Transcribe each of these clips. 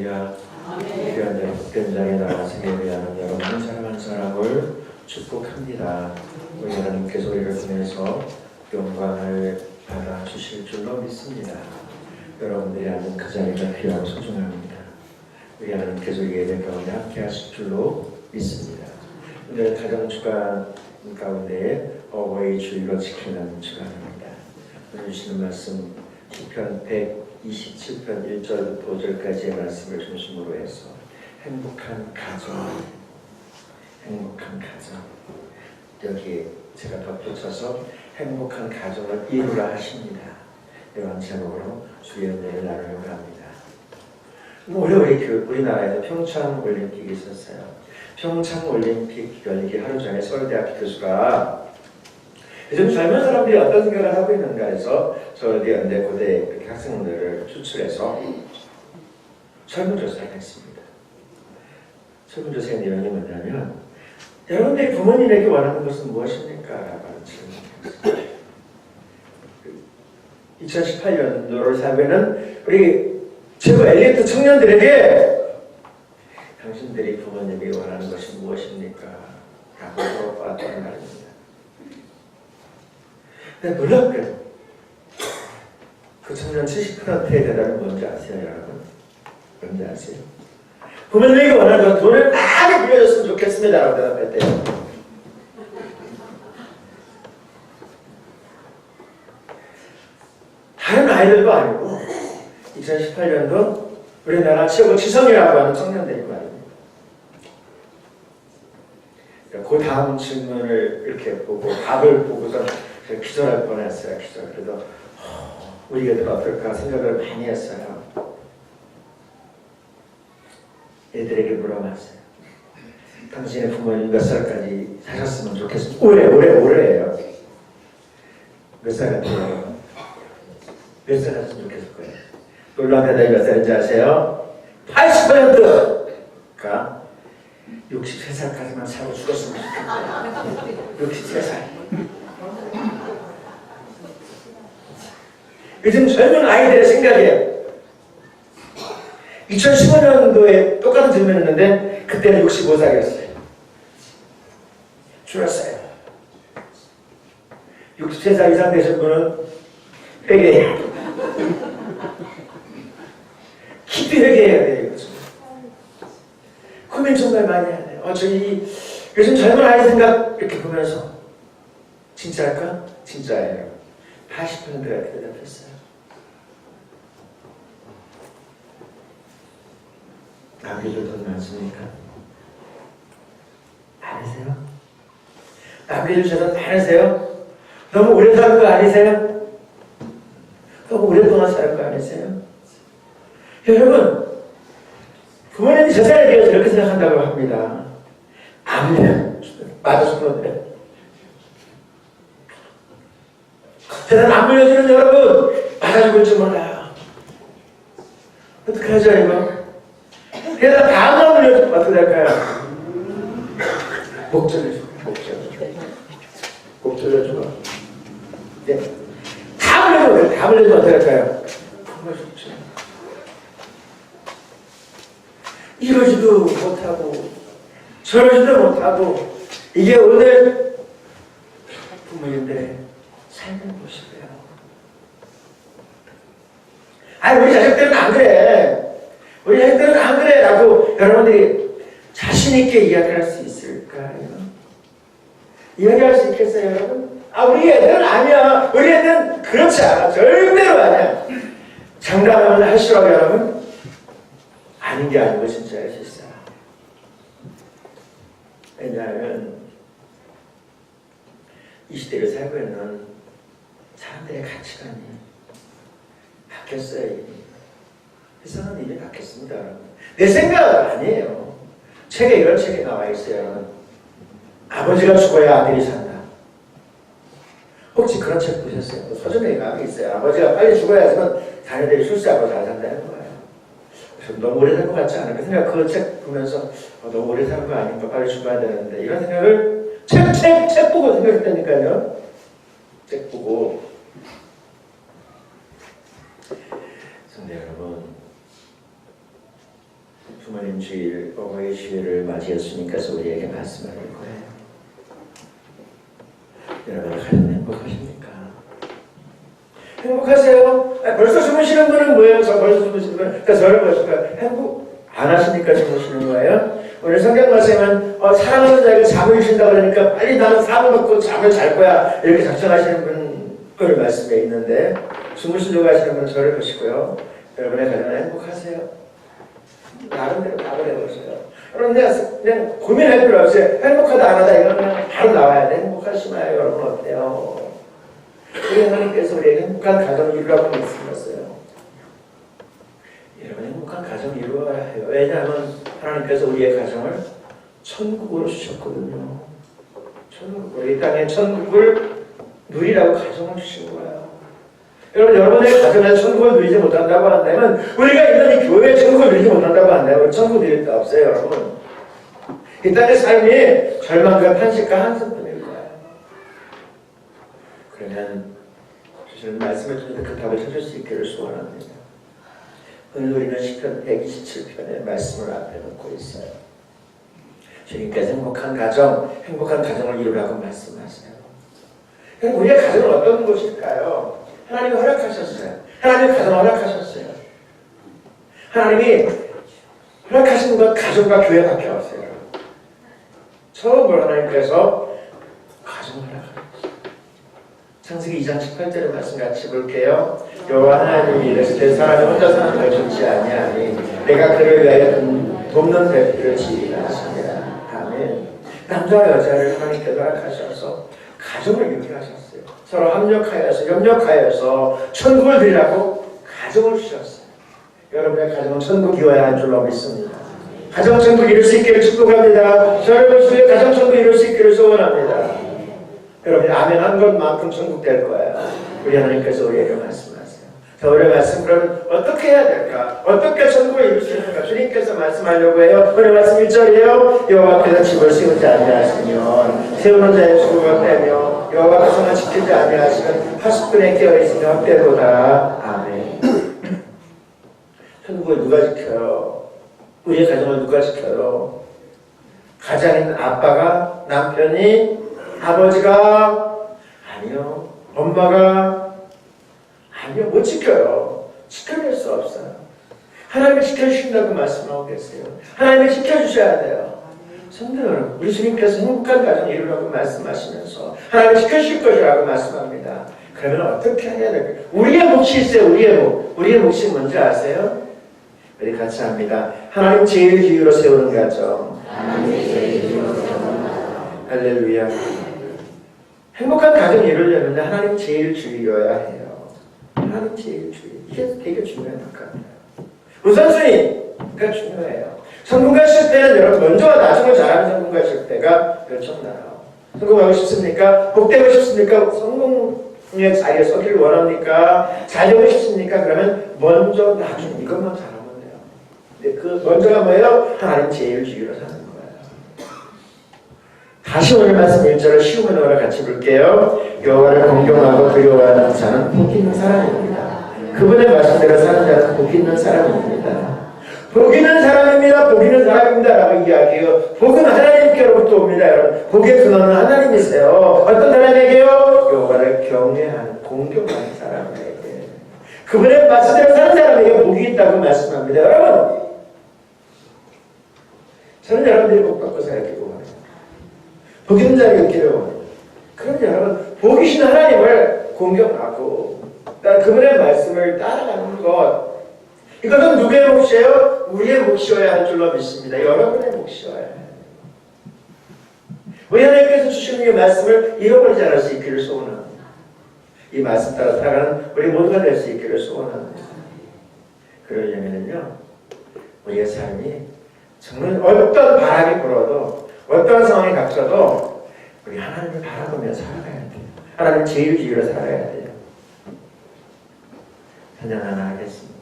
할렐루야. 귀한 복된장에 나가서 예배하는 여러분 한 사람 한 사람을 축복합니다. 우리 하나님께서 우리를 통해서 영광을 받아주실 줄로 믿습니다. 여러분들이 앉은 그 자리가 귀하고 소중합니다. 우리 하나님께서 예배 가운데 함께 하실 줄로 믿습니다. 오늘 가정주간 가운데 어버이 주일로 지키는 주간입니다. 오늘 주시는 말씀 시편 127편 1절부터 5절까지의 말씀을 중심으로 해서 행복한 가정, 여기에 제가 덧붙여서 행복한 가정을 이루라 하십니다. 이런 제목으로 주의 은혜를 나누려고 합니다. 올해 우리나라에서 평창 올림픽이 있었어요. 평창 올림픽 열리기 하루 전에 서울대학교 교수가 요즘 젊은 사람들이 어떤 생각을 하고 있는가 해서 서울대, 연대, 고대 학생들을 추출해서 설문조사를 했습니다. 설문조사의 내용이 뭐냐면 여러분들이 부모님에게 원하는 것은 무엇입니까? 라고 하는 질문을 했습니다. 2018년도를 사면은 우리 최고 엘리트 청년들에게 당신들이 부모님이 원하는 것이 무엇입니까? 라고 물어봤던 말입니다. 근데 놀랍게도 그 청년 70%의 대답이 뭔지 아세요, 여러분? 뭔지 아세요? 부모님에게 원하는 건 돈을 많이 빌려줬으면 좋겠습니다 라고 대답했대요. 다른 아이들도 아니고 2018년도 우리나라 최고 지성이라고 하는 청년들이 말입니다. 그 다음 질문을 이렇게 보고 답을 보고서 기절할 뻔했어요. 그래도 우리 애들 어떨까 생각을 많이 했어요. 애들에게 물어봤어요. 당신의 부모님 몇 살까지 사셨으면 좋겠습니까? 올해예요. 몇 살 같아요? 몇 살 사셨으면 좋겠을 거예요? 놀라운 대답이 몇 살인지 아세요? 80%가 63살까지만 살고 죽었으면 좋겠어요. 63살. 요즘 젊은 아이들의 생각이에요. 2015년도에 똑같은 질문이었는데 그때는 65살이었어요. 줄었어요. 63살 이상 되신 분은 회개해야 돼요. 깊이 회개해야 돼요. 고민 정말 많이 해야 돼요. 저희 요즘 젊은 아이 생각 이렇게 보면서 진짜일까? 진짜예요. 80%가 대답했어요. 남겨줄 돈 많습니까? 많으세요? 남겨줄 재산 많으세요? 너무 오래 사는 거 아니세요? 너무 오랫동안 사는 거 아니세요? 여러분, 부모님이 재산에 대해서 이렇게 생각한다고 합니다. 아멘. 맞아 죽는데. 재산 안 물려주는 여러분, 맞아 죽을 줄 몰라요. 어떻게 하죠, 이거? 게다가 다음만 물려주면 어떻게 될까요? 목전해주고. 네. 다 물려주면 어떻게 될까요? 정말 좋죠. 이러지도 못하고 저러지도 못하고 이게 오늘 부모님들의 삶의 모습이에요. 우리 자식들은 안 그래. 우리 자식들은 안 그래 라고 여러분들이 자신있게 이야기할 수 있을까요? 이야기할 수 있겠어요, 여러분? 우리 애들은 아니야. 우리 애들은 그렇지 않아. 절대로 아니야. 장담을 하시라고, 여러분? 아닌 게 아니고 진짜 할 수 있어요. 왜냐하면 이 시대를 살고 있는 사람들의 가치관이 바뀌었어요. 이미. 세상은 이미 바뀌었습니다. 내 생각은 아니에요. 책에 이런 책이 나와 있어요. 아버지가 죽어야 아들이 산다. 혹시 그런 책 보셨어요? 서점에 가면 있어요. 아버지가 빨리 죽어야지만 자녀들이 출세하고 잘 산다는 거예요. 너무 오래 살 것 같지 않을까 생각. 그 책 보면서 너무 오래 사는 거 아닌가, 빨리 죽어야 되는데 이런 생각을 책 보고 생각했다니까요. 책 보고. 성도 여러분, 부모님 주일, 어머니 주일을 맞이했으니까 우리에게 말씀하는 거예요. 여러분 가장 행복하십니까? 행복하세요? 벌써 주무시는 분은 뭐예요? 벌써 주무시는 분은 그러니까 저를 보시니까 행복 안 하시니까 주무시는 거예요? 오늘 성경 말씀은 사랑하는 자에게 잠을 주신다고 그러니까 빨리 나는 사람 먹고 잠을 잘 거야 이렇게 작정하시는 분을 말씀에 있는데 주무시려고 하시는 분은 저를 보시고요. 여러분의 가정은 행복하세요? 나름대로 답을 해보세요. 여러분 그냥 고민할 필요 없어요. 행복하다 안 하다 이건 그냥 바로 나와야 돼. 행복하시나요? 여러분 어때요? 우리 하나님께서 우리에게 행복한 가정을 이루라고 말씀하셨어요. 여러분 행복한 가정을 이루어야 해요. 왜냐하면 하나님께서 우리의 가정을 천국으로 주셨거든요. 천국으로 이 땅에 천국을 누리라고 가정을 주신 거예요. 여러분 여러분의 가정에서 천국을 누리지 못한다고 한다면 우리가 있는 이 교회에 천국을 누리지 못한다고 한다면 천국 누릴 데 없어요. 여러분 이 땅의 삶이 절망과 탄식과 한숨뿐일 거예요. 그러면 주시는 말씀을 통해서 그 답을 찾을 수 있기를 소원합니다. 오늘 우리는 시편 127편의 말씀을 앞에 놓고 있어요. 주님께서 행복한 가정을 이루라고 말씀하세요. 그럼 우리의 가정은 어떤 곳일까요? 하나님이 허락하셨어요. 하나님이 가정을 허락하셨어요. 하나님이 허락하신 것 가정과 교회밖에 없어요. 처음으로 하나님께서 가정을 허락하셨어요. 창세기 2장 18절의 말씀 같이 볼게요. 여호와 하나님이 이르시되 사람이 혼자 사는 걸 좋지 아니하니 내가 그를 위하여 돕는 배필을 지으리라 하시니라. 아멘. 남자와 여자를 하나님께서 허락하셔서 가정을 이루게 하셨어요. 서로 합력하여서 협력하여서 천국을 드리라고 가정을 주셨어요. 여러분의 가정은 천국이어야 할 줄로 믿습니다. 가정 천국 이룰 수 있기를 축복합니다. 저를 주의 가정 천국 이룰 수 있기를 소원합니다. 여러분이 아멘 한 것만큼 천국 될 거예요. 우리 하나님께서 우리에게 말씀하세요. 자, 우리 말씀 그러면 어떻게 해야 될까? 어떻게 천국을 이룰 수 있는가? 주님께서 말씀하려고 해요. 우리 말씀 1절이에요. 여호와께서 집을 세우지 아니하시면 세우는 자의 수고가 빼며 여호와께서는 지키지 아니하시면 파수꾼에 깨어있으며 헛되도다. 아멘. 천국을 누가 지켜요? 우리의 가정을 누가 지켜요? 가장인 아빠가, 남편이, 아버지가, 아니요. 엄마가, 아니요. 못 지켜요. 지켜낼 수 없어요. 하나님이 지켜주신다고 말씀하고 계세요. 하나님이 지켜주셔야 돼요. 성도 여러분, 우리 주님께서 행복한 가정을 이루라고 말씀하시면서 하나님이 지켜주실 것이라고 말씀합니다. 그러면 어떻게 해야 될까요? 우리의 몫이 있어요. 우리의 몫이 뭔지 아세요? 우리 같이 합니다. 하나님 제일주의로 세우는 가정. 할렐루야. 행복한 가정을 이루려면 하나님 제일주의여야 해요. 하나님 제일주의. 이게 되게 중요한 것 같아요. 우선순위가 중요해요. 성공과 실패는 여러분 먼저와 나중을 잘하는 성공과 실패가 엄청나요. 성공하고 싶습니까? 복되고 싶습니까? 성공의 자리에 서기를 원합니까? 잘 되고 싶습니까? 그러면 먼저 나중 이것만 잘하면 돼요. 근데 그 먼저가 뭐예요? 하나님 제일주의로 사는 거예요. 다시 오늘 말씀 1절을 쉬운 언어로 같이 볼게요. 여호와를 공경하고 두려워하는 자는 복 있는 사람입니다. 그분의 말씀대로 사는 자는 복 있는 사람입니다. 복 있는 사람입니다. 복 있는 사람입니다. 라고 이야기해요. 복은 하나님께로부터 옵니다. 여러분. 복의 근원은 하나님이세요. 어떤 사람에게요? 여호와를 경외하는, 공경하는 사람에게. 그분의 말씀대로 사는 사람에게 복이 있다고 말씀합니다. 여러분. 저는 여러분들이 복 받고 살기를 원해요. 복 있는 자가 있기를 원해요. 그럼 여러분, 복이신 하나님을 공경하고 그분의 말씀을 따라가는 것, 이것은 누구의 몫이에요? 우리의 몫이어야 할 줄로 믿습니다. 여러분의 몫이어야 해요. 우리 하나님께서 주시는 이 말씀을 잃어버리지 않을 수 있기를 소원합니다. 이 말씀 따라 살아가는 우리 모두가 될 수 있기를 소원합니다. 그러려면요, 우리의 삶이 정말 어떤 바람이 불어도 어떤 상황이 닥쳐도 우리 하나님을 바라보며 살아가야 돼요. 하나님 제일주의로 살아야 돼요. 찬양 하나 하겠습니다.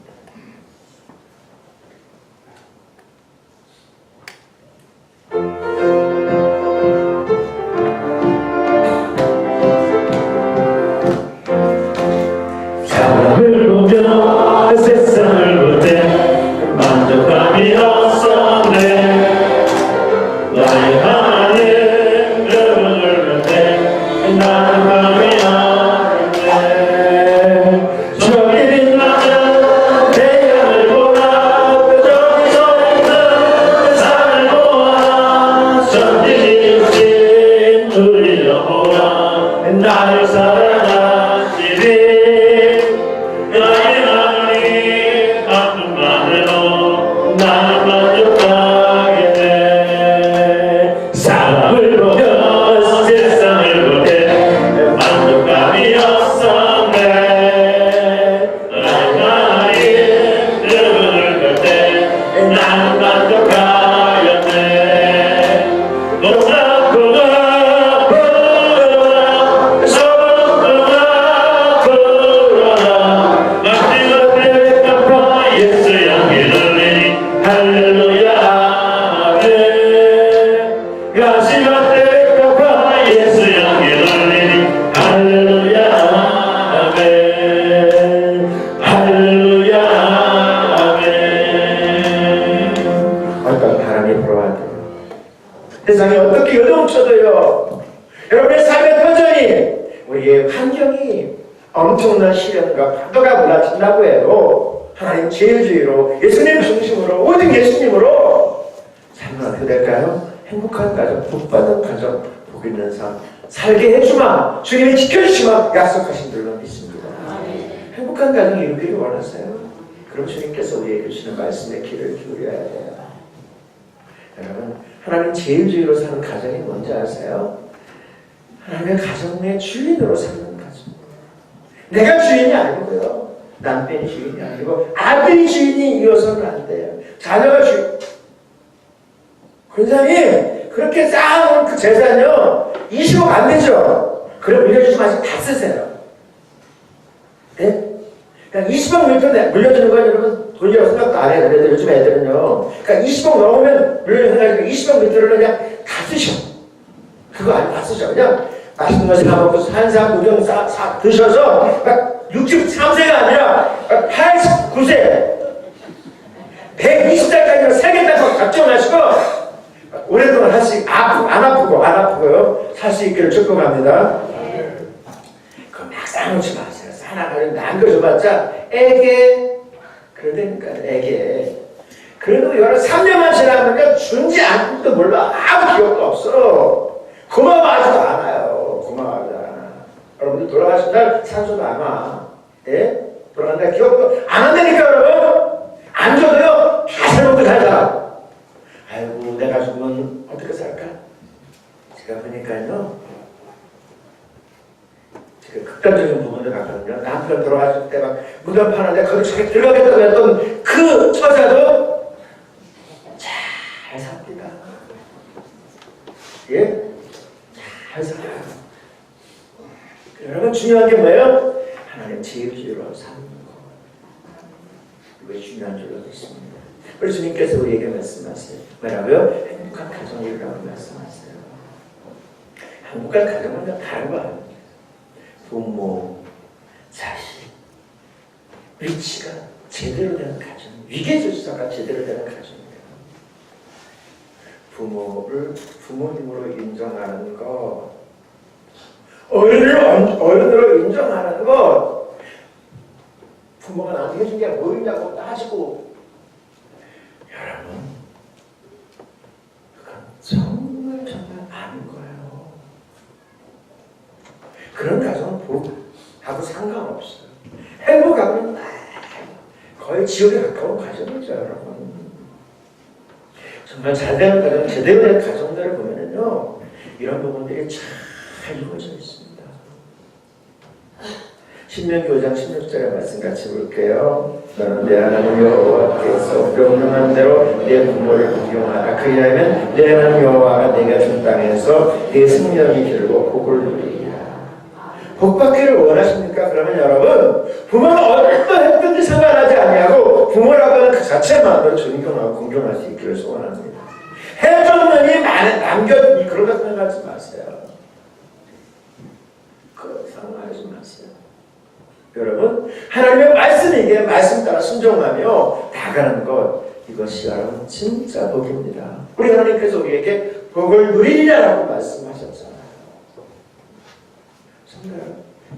사람을 보며 세상을 볼 때 만족감이 없어 나 만족하게 돼. 사람을 보며 세상을 보내 만족감이 없었네. 나의 눈을 볼 때 난 만족하였네. 세상에 어떻게 요동쳐도요, 여러분의 삶의 터전이, 우리의 환경이 엄청난 시련과 파도가 몰아친다고 해도 하나님 제일주의로, 예수님 중심으로, 오직 예수님으로 삶을 어떻게 될까요? 행복한 가정, 복받은 가정, 복 있는 삶 살게 해주마, 주님이 지켜주시마 약속하신 줄로 믿습니다. 행복한 가정이 이루기를 원하세요? 그럼 주님께서 우리에게 주시는 말씀에 귀를 기울여야 돼요. 여러분, 하나님 제일주의로 사는 가정이 뭔지 아세요? 하나님의 가정의 주인으로 사는 가정. 내가 주인이 아니고요, 남편이 주인이 아니고 아들이 주인이 이어서는 안 돼요. 자녀가 주인. 권사님, 그렇게 쌓아놓은 그 재산이요 20억 안 되죠? 그럼 물려주지 마시고 다 쓰세요. 네? 그러니까 20억 물려주는 건 여러분 돈이라고 생각도 안 해요. 그래도 요즘 애들은요, 그러니까 20억 넘으면 물려주는 20억 밑으로 그냥 다 쓰셔. 그거 안 다 쓰셔. 그냥 맛있는 거 사먹고 산삼 우정 드셔서 63세가 아니라 89세 120살까지는 살겠다고 작정하시고 오랫동안 할 수, 안 아프고요, 살 수 있기를 축복합니다. 그거 막 쌓아놓지 마세요. 쌓아놔가지고 남겨줘봤자 애게 그러다니까 애게. 그래도 여러 3년만 지나면 준지 않고도 몰라. 아무 기억도 없어. 고마워하지도 않아요. 고마워하지도 않아. 여러분들 돌아가신 날 산소도 안 와. 예? 돌아간 날 기억도 안 한다니까 여러분. 안 줘도요 다 잘먹고 살자. 아이고 내가 죽으면 어떻게 살까? 제가 보니까요, 제가 극단적인 부분을 갔거든요. 남편 돌아가실 때 막 무덤 파는데 거기 저기 들어가겠다고 했던 그 처자도 잘 삽니다. 예? 잘 살아요. 여러분 중요한 게 뭐예요? 하나님 제일주의로 사는 거. 이것이 중요한 줄로 믿습니다. 그래서 주님께서 우리에게 말씀하세요. 뭐라고요? 행복한 가정이라고 말씀하세요. 행복한 가정은 다른 거 아닙니다. 부모, 자식, 위치가 제대로 되는 가정, 위계질서가 제대로 되는 가정이에요. 부모를 부모님으로 인정하는 것, 어른으로 인정하는 것, 부모가 나한테 해준 게 뭐냐고 따지고, 여러분, 그건 정말 아닌 거예요. 그런 가정은 복하고 상관없어요. 행복하고는 거의 지옥에 가까운 가정이죠, 여러분. 정말 잘 되는 가정, 제대로 된 가정들을 보면은요, 이런 부분들이 잘 이루어져 있습니다. 신명기 5장 16절의 말씀 같이 볼게요. 너는 내 하나님 여호와께서 명령한 대로 내 부모를 존경하라. 그리하면 내 하나님 여호와가 내가 준 땅에서 내 생명이 길고 복을 누리리라. 복 받기를 원하십니까? 그러면 여러분, 부모는 어떤 했든지 상관하지 아니하고 부모라고 하는 그 자체만으로 존경하고 공경할 수 있기를 소원합니다. 해줬느니 남겼니 그런 거 생각하지 마세요. 그런 상관하지 마세요. 여러분, 하나님의 말씀이기에 말씀 따라 순종하며 나가는 것, 이것이 여러분 진짜 복입니다. 우리 하나님께서 우리에게 복을 누리리라고 말씀하셨잖아요. 정말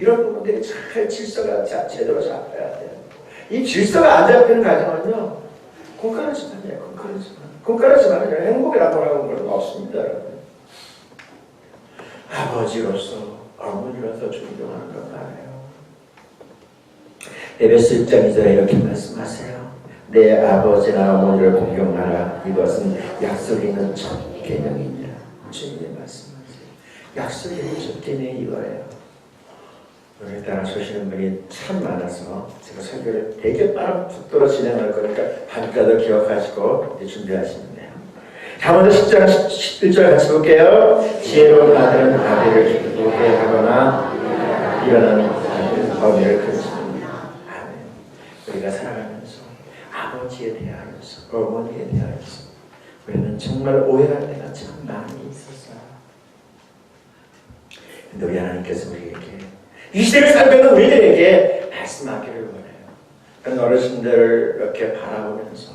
이런 부분들이 잘 질서가 제대로 잡혀야 돼요. 이 질서가 안 잡히는 가정은요, 콩가루지만이에요. 콩가루지만은 행복이라고 하는 건 없습니다. 여러분. 아버지로서 어머니로서 존경하는 건 말이에요. 에베소 1장 2절에 이렇게 말씀하세요. 내 아버지나 어머니를 공경하라. 이것은 약속이 있는 첫 계명이니라. 주님의 말씀하세요. 약속이 있는 첫 계명이 이거예요. 오늘 따라 주시는 분이 참 많아서 제가 설교를 되게 빠른 속도로 진행할 거니까 밤까지 기억하시고 이제 준비하시면 돼요. 자, 먼저 10장 11절 같이 볼게요. 지혜로운 아들은 아비를 기쁘게 하거나 일어나는 아들은 어미를 그르십니다. 아멘. 우리가 살아가면서 아버지에 대하여서 어머니에 대하여서 우리는 정말 오해할 때가 참 많이 있었어요. 근데 우리 하나님께서 우리에게 이 시대를 살면서 우리들에게 말씀하기를 원해요. 그런 어르신들을 이렇게 바라보면서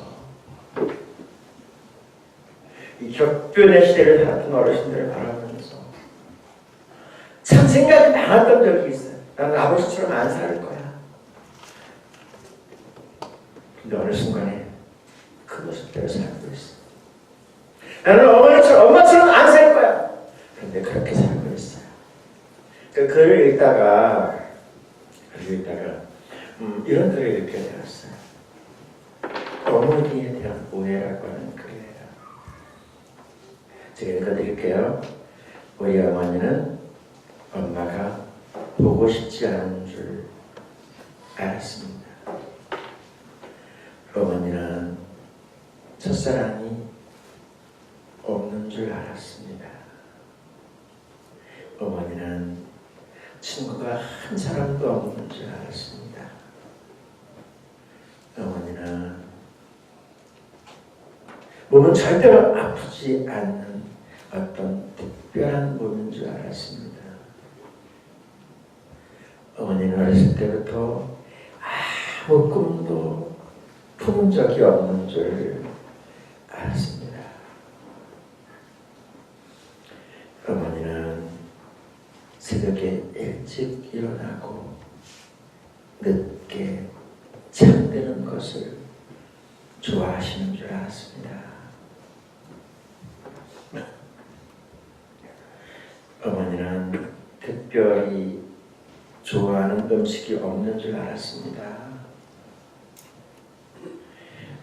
이 격변의 시대를 살았던 어르신들을 바라보면서 참 생각이 많았던 적이 있어요. 나는 아버지처럼 안 살 거야. 근데 어느 순간에 그 모습대로 살고 있어. 나는 엄마처럼 안 살 거야. 근데 그렇게 살고 있어요. 그 글을 읽다가 이런 글을 읽게 되었어요. 어머니에 대한 오해라고 하는 글이에요. 제가 읽어드릴게요. 우리 어머니는 엄마가 보고 싶지 않은 줄 알았습니다. 어머니는 첫사랑이 없는 줄 알았습니다. 어머니는 친구가 한 사람도 없는 줄 알았습니다. 어머니는 몸은 절대로 아프지 않는 어떤 특별한 몸인 줄 알았습니다. 어머니는 어렸을 때부터 아무 꿈도 품은 적이 없는 줄 알았습니다. 어머니는 새벽에 일찍 일어나고 늦게 잠드는 것을 좋아하시는 줄 알았습니다. 어머니는 특별히 좋아하는 음식이 없는 줄 알았습니다.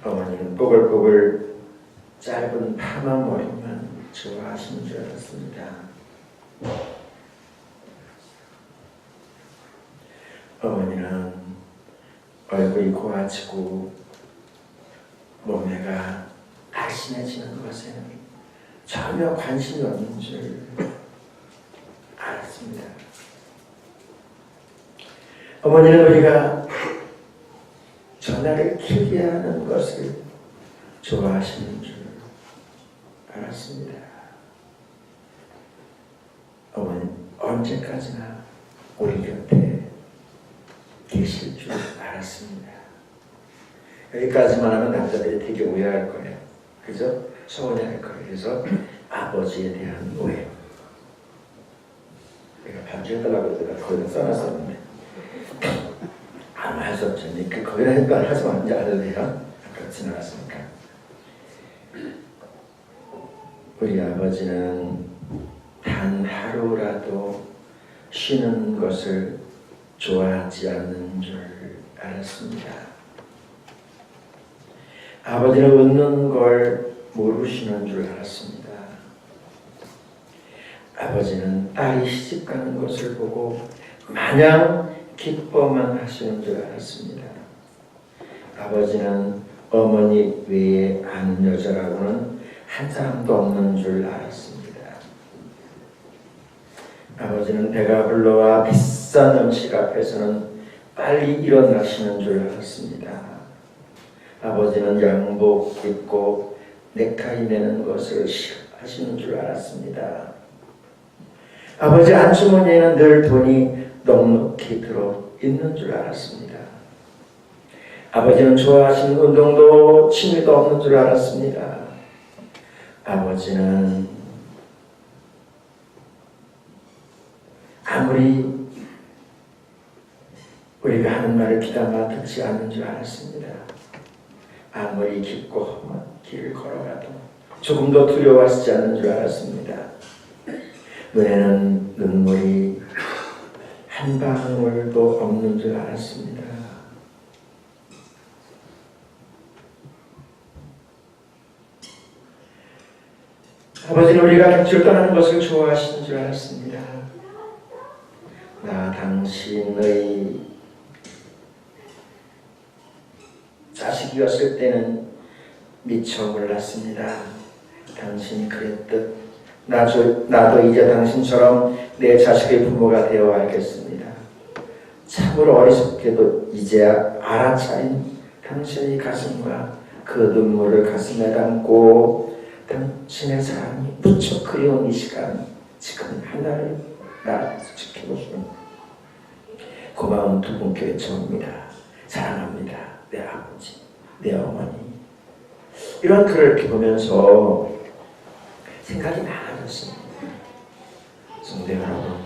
어머니는 뽀글뽀글 짧은 파마 머리만 좋아하시는 줄 알았습니다. 어머니는 얼굴이 고와지고 몸매가 날씬해지는 것에는 전혀 관심이 없는 줄 알았습니다. 어머니는 우리가 전화를 길게 하는 것을 좋아하시는 줄 알았습니다. 어머니는 언제까지나 우리 곁에 계실 줄 알았습니다. 여기까지만 하면 남자들이 되게 오해할 거예요. 그죠? 서운해할 거예요. 그래서 아버지에 대한 오해. 내가 반주해달라고 했다가 거기다 써놨었는데 아무 할 수 없죠. 거기다 했던 하지 말지 않을래요? 아까 지나갔으니까. 우리 아버지는 단 하루라도 쉬는 것을 좋아하지 않는 줄 알았습니다. 아버지는 웃는 걸 모르시는 줄 알았습니다. 아버지는 딸이 시집가는 것을 보고 마냥 기뻐만 하시는 줄 알았습니다. 아버지는 어머니 외에 아는 여자라고는 한 사람도 없는 줄 알았습니다. 아버지는 배가 불러와 비싼 음식 앞에서는 빨리 일어나시는 줄 알았습니다. 아버지는 양복 입고 넥타이 매는 것을 싫어하시는 줄 알았습니다. 아버지 안주머니에는 늘 돈이 넉넉히 들어있는 줄 알았습니다. 아버지는 좋아하시는 운동도 취미도 없는 줄 알았습니다. 아버지는 아무리 우리가 하는 말을 귀담아 듣지 않는 줄 알았습니다. 아무리 깊고 험한 길을 걸어가도 조금도 두려워하지 않는 줄 알았습니다. 눈에는 눈물이 한 방울도 없는 줄 알았습니다. 아버지는 우리가 객지를 떠나는 것을 좋아하시는 줄 알았습니다. 나 당신의 자식이었을 때는 미처 몰랐습니다. 당신이 그랬듯 나도 이제 당신처럼 내 자식의 부모가 되어 알겠습니다. 참으로 어리석게도 이제야 알아차린 당신의 가슴과 그 눈물을 가슴에 담고 당신의 사랑이 무척 그리운 이 시간, 지금 하나를 나 지켜보시는 고마운 두 분께 외쳐옵니다. 사랑합니다. 내 아버지, 내 어머니. 이런 글을 이렇게 보면서 생각이 많아졌습니다. 성도 여러분,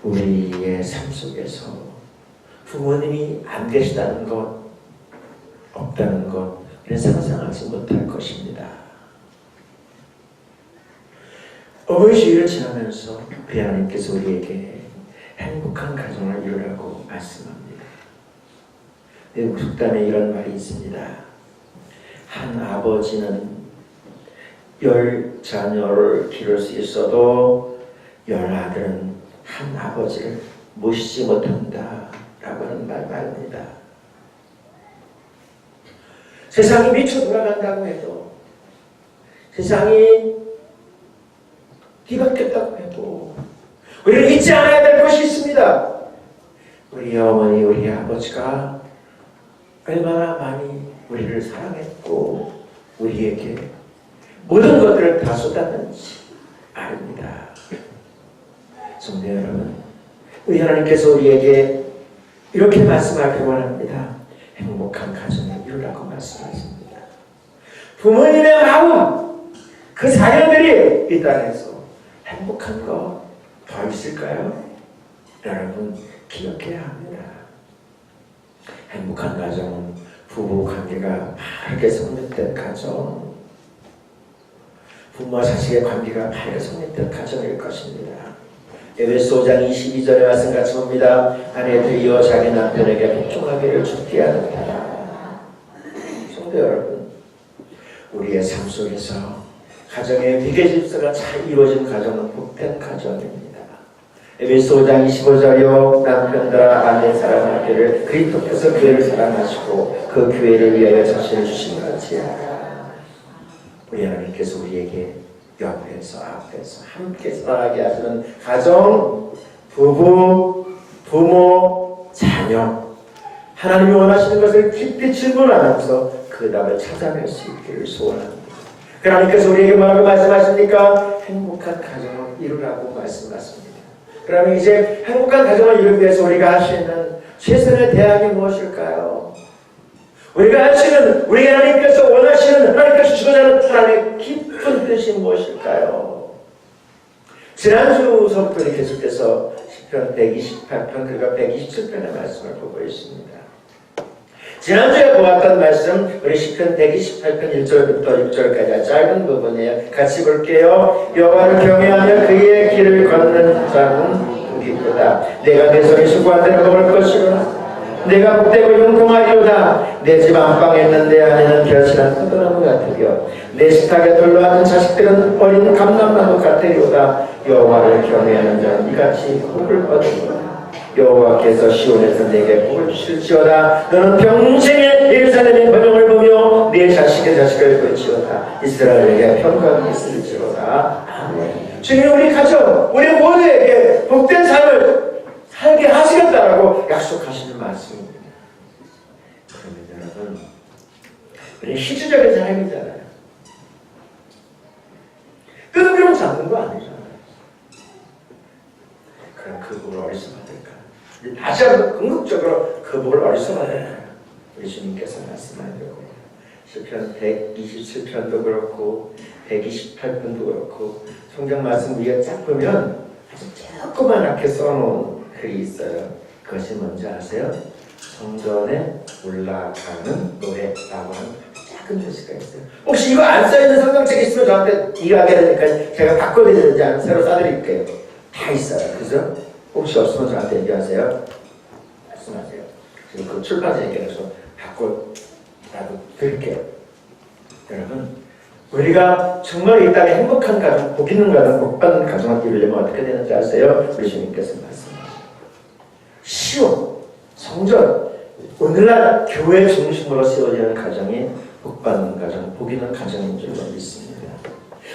우리의 삶 속에서 부모님이 안 계시다는 것, 없다는 것, 우리는 상상하지 못할 것입니다. 어버이 주일을 지나면서 우리 하나님께서 우리에게 행복한 가정을 이루라고 말씀합니다. 외국 속담에 이런 말이 있습니다. 한 아버지는 10자녀를 기를 수 있어도 10아들은 한 아버지를 모시지 못한다 라고 하는 말입니다. 세상이 미쳐 돌아간다고 해도, 세상이 뒤바뀌었다고 해도 우리는 잊지 않아야 될 것이 있습니다. 우리 어머니, 우리 아버지가 얼마나 많이 우리를 사랑했고 우리에게 모든 것들을 다 쏟았는지 압니다. 성도 여러분, 우리 하나님께서 우리에게 이렇게 말씀하기 원합니다. 행복한 가정을 이루라고 말씀하십니다. 부모님의 마음, 그 자녀들이 이 땅에서 행복한 거 더 있을까요? 여러분 기억해야 합니다. 행복한 가정은 부부 관계가 바르게 성립된 가정, 부모와 자식의 관계가 바르게 성립된 가정일 것입니다. 에베소 5장 22절에 말씀같이 봅니다. 아내들이여 자기 남편에게 복종하기를 죽게 하는다. 성도 여러분, 우리의 삶 속에서 가정의 비계질서가 잘 이루어진 가정은 복된 가정입니다. 에베소 5장 25절이요 남편들아 아내 사랑하기를 그리스도께서 교회를 사랑하시고 그 교회를 위하여 자신을 주신 같이 우리 하나님께서 우리에게 옆에서 앞에서 함께 살아가게 하시는 가정, 부부, 부모, 자녀, 하나님이 원하시는 것을 깊이 질문하면서 그 답을 찾아낼 수 있기를 소원합니다. 하나님께서 우리에게 뭐라고 말씀하십니까? 행복한 가정을 이루라고 말씀하십니다. 그러면 이제 행복한 가정을 이루기 위해서 우리가 할 수 있는 최선의 대안이 무엇일까요? 우리가 할 수 있는, 우리 하나님께서 원하시는, 하나님께서 주고자 하는 하나님의 깊은 뜻이 무엇일까요? 지난주서부터 계속해서 시편 128편 그리고 127편의 말씀을 보고 있습니다. 지난주에 보았던 말씀, 우리 시편 128편 1절부터 6절까지 짧은 부분이에요. 같이 볼게요. 여호와를 경외하며 그의 길을 걷는 자는 복이 있도다. 내가 내 손이 수고한 대로 먹을 것이로다. 내가 복되고 형통하리로다. 내 집 안방에 있는 내 아내는 결실한 포도나무 같으며 내 식탁에 둘러앉은 자식들은 어린 감람나무 같으리로다. 여호와를 경외하는 자는 이같이 복을 얻으리로다. 여호와께서 시온에서 내게 복을 주실지어다. 너는 평생에 예루살렘의 번영을 보며 네 자식의 자식을 볼지어다. 이스라엘에게 평강이 있을지어다. 아멘. 주님, 우리 가정, 우리 모두에게 복된 삶을 살게 하시겠다라고 약속하시는 말씀입니다. 그러면 여러분, 우리 실질적인 삶이잖아요. 뜬구름 잡는 거 아니잖아요. 그럼 그 복을 어디서 받을까? 다시 한번 궁극적으로 그 복을 어디서 받을까? 우리 주님께서 말씀하려고 시편 127편도 그렇고 128편도 그렇고 성경 말씀 위에 쫙 보면 아주 조그맣게 써놓은 글이 있어요. 그것이 뭔지 아세요? 성전에 올라가는 노래라고 하는 작은 글씨가 있어요. 혹시 이거 안 써있는 성경책 있으면 저한테 일하게 되니까 제가 바꿔드리는지 아니면 새로 써드릴게요. 다 있어요. 그죠? 혹시 없으면 저한테 얘기하세요. 말씀하세요. 지금 그 출판사 얘기해서 바꿔라도 드릴게요. 여러분, 우리가 정말 이 땅에 행복한 가정, 복 있는 가정, 복 받는 가정을 이루려면 어떻게 되는지 아세요? 우리 주님께서 말씀하시죠. 시온, 성전, 오늘날 교회 중심으로 세워지는 가정이 복 받는 가정, 복 있는 가정인 줄로 믿습니다.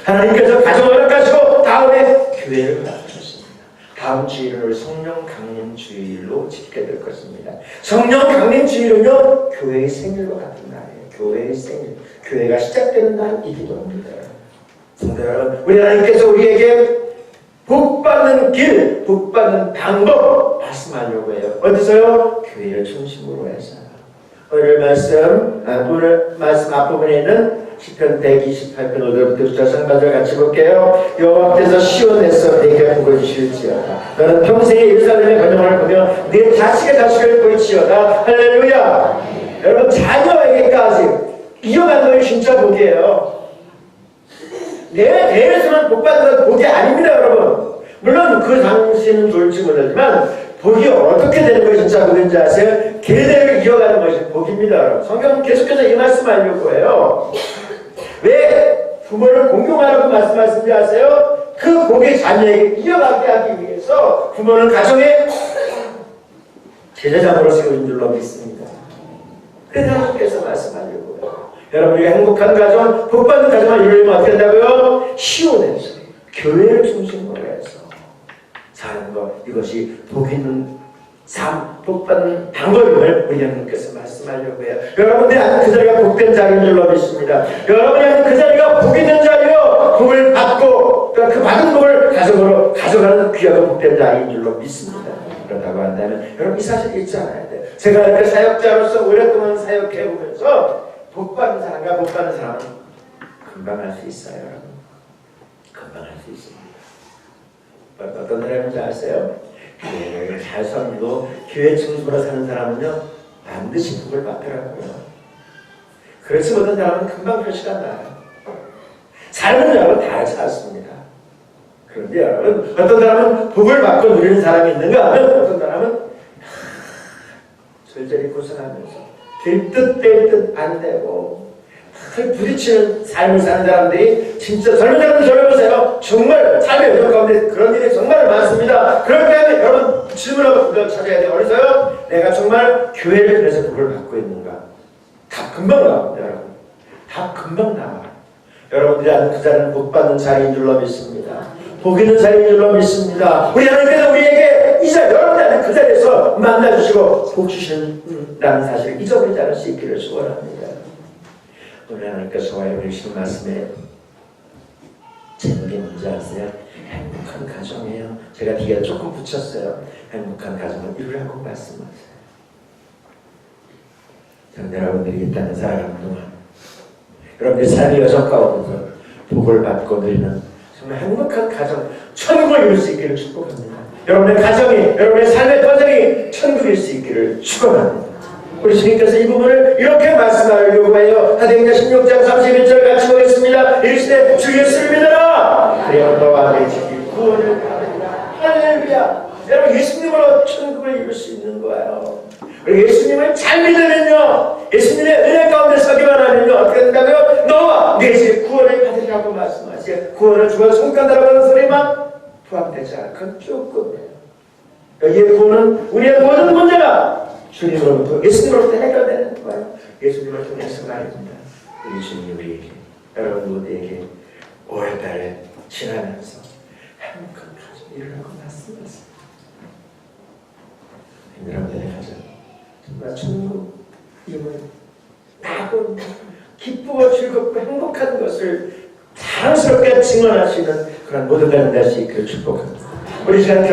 하나님께서 가정을 허락하시고 다음에 교회를 허락하셨습니다. 다음 주일을 성령 강림 주일로 지키게 될 것입니다. 성령 강림 주일은요, 교회의 생일과 같은 날이에요. 교회의 생일, 교회가 시작되는 날이기도 합니다. 성도 여러분, 우리 하나님께서 우리에게 복받는 길, 복받는 방법 말씀하려고 해요. 어디서요? 교회를 중심으로 해서. 오늘 말씀 앞부분에 있는 시편 128편 5절부터 6절 같이 볼게요. 여호와께서 시온에서 내게 복을 주실지어다. 너는 평생에 예루살렘의 번영을 보며 네 자식의 자식을 볼지어다. 할렐루야. 여러분, 자녀에게까지 이어가는 것이 진짜 복이에요. 내 대에서는 복받는 건 복이 아닙니다, 여러분. 물론 그 당시는 좋을지 모르지만 복이 어떻게 되는 것이 진짜 복인지 아세요? 계대를 이어가는 것이 복입니다, 여러분. 성경은 계속해서 이 말씀하려고 해요. 왜 부모를 공경하라고 말씀하시는지 아세요? 그 복의 자녀에게 이어가게 하기 위해서 부모는 가정의 제사장으로 세워진 줄로 믿습니다. 그래서 하나님께서 말씀하려고 해요. 여러분이 행복한 가정, 복받는 가정을 이루려면 어떻게 한다고요? 시온에서 교회를 중심으로 해서 사는 것, 이것이 복 있는 삶, 복받는 방법임을 우리 하나님께서 말씀하려고 해요. 여러분들이 아는 그 자리가 복된 자리인 줄로 믿습니다. 여러분이 아는 그 자리가 복 있는 자리요, 복을 받고 그 받은 복을 가정으로 가져가는 귀하고 복된 자리인 줄로 믿습니다. 그렇다고 한다면 여러분 이 사실 잊지 않아야 돼요. 제가 이렇게 사역자로서 오랫동안 사역해보면서 복받는 사람과 복받는 사람은 금방 할 수 있어요. 여러분. 금방 할 수 있습니다. 어떤 사람인지 아세요? 교회를 잘 섬기고 교회 중심으로 사는 사람은요 반드시 복을 받더라고요. 그렇지 못한 사람은 금방 표시가 나요. 삶은 여러분 다르지 않습니다. 그런데 여러분 어떤 사람은 복을 받고 누리는 사람이 있는가 하면 어떤 사람은 절절히 고생하면서 될 듯 될 듯 안 되고 부딪히는 삶을 사는 사람들이 진짜 젊은 사람들 저려보세요. 정말 삶의 여정 가운데 그런 일이 정말 많습니다. 그럴 때 여러분 질문하고 찾아야 돼요. 어디서요? 내가 정말 교회를 그래서 복을 받고 있는가? 답 금방 나옵니다. 여러분. 답 금방 나와요. 여러분들이 아는 그 자리는 복 받는 자리인 줄로 믿습니다. 복 있는 자리인 줄로 믿습니다. 우리 하나님께서 우리에게 이 자리, 여러분들이 아는 그 자리에서 만나주시고 복 주신다는 사실을 잊어버리지 않을 수 있기를 축원합니다. 우리 하나님께서 와해 주신 말씀에 제목이 뭔지 아세요? 행복한 가정이에요. 제가 뒤에 조금 붙였어요. 행복한 가정을 이루라고 말씀하세요. 저는 여러분들이 이 땅에 살아가는 동안 여러분들이 삶의 여정 가운데서 복을 받고 누리는 정말 행복한 가정, 천국을 이룰 수 있기를 축복합니다. 여러분의 가정이, 여러분의 삶의 과정이 천국일 수 있기를 축원합니다. 우리 주님께서 이 부분을 이렇게 말씀하려고 해요. 사도행전 16장 31절 같이 보겠습니다. 이르시되 주 예수를 믿어라. 그래야 너와 내 집이 구원을 받으리라. 할렐루야. 여러분 예수님으로 천국을 이룰 수 있는 거예요. 그리고 예수님을 잘 믿으면요, 예수님의 은혜 가운데 서기만 하면요 어떻게 된다고요? 너와 내 집이 구원을 받으리라고 말씀하세요. 구원을 주어 손가락으로 하는 소리만 포함되지 않아. 그건 조금이에요. 여기에 구원은 우리의 모든 문제가 주님으로부터, 예수님으로부터 해결되는 거예요. 예수님을 통해서 말입니다. 우리 주님이 우리에게, 여러분 모두에게 5월달에 지나면서 행복한 가정 이루라고 말씀하셨습니다. 여러분들의 가정 정말 천국임을 나고 기쁘고 즐겁고 행복한 것을 자랑스럽게 증언할 수 있는 그런 모든 가정 될 수 있기를 축복합니다. 우리 시간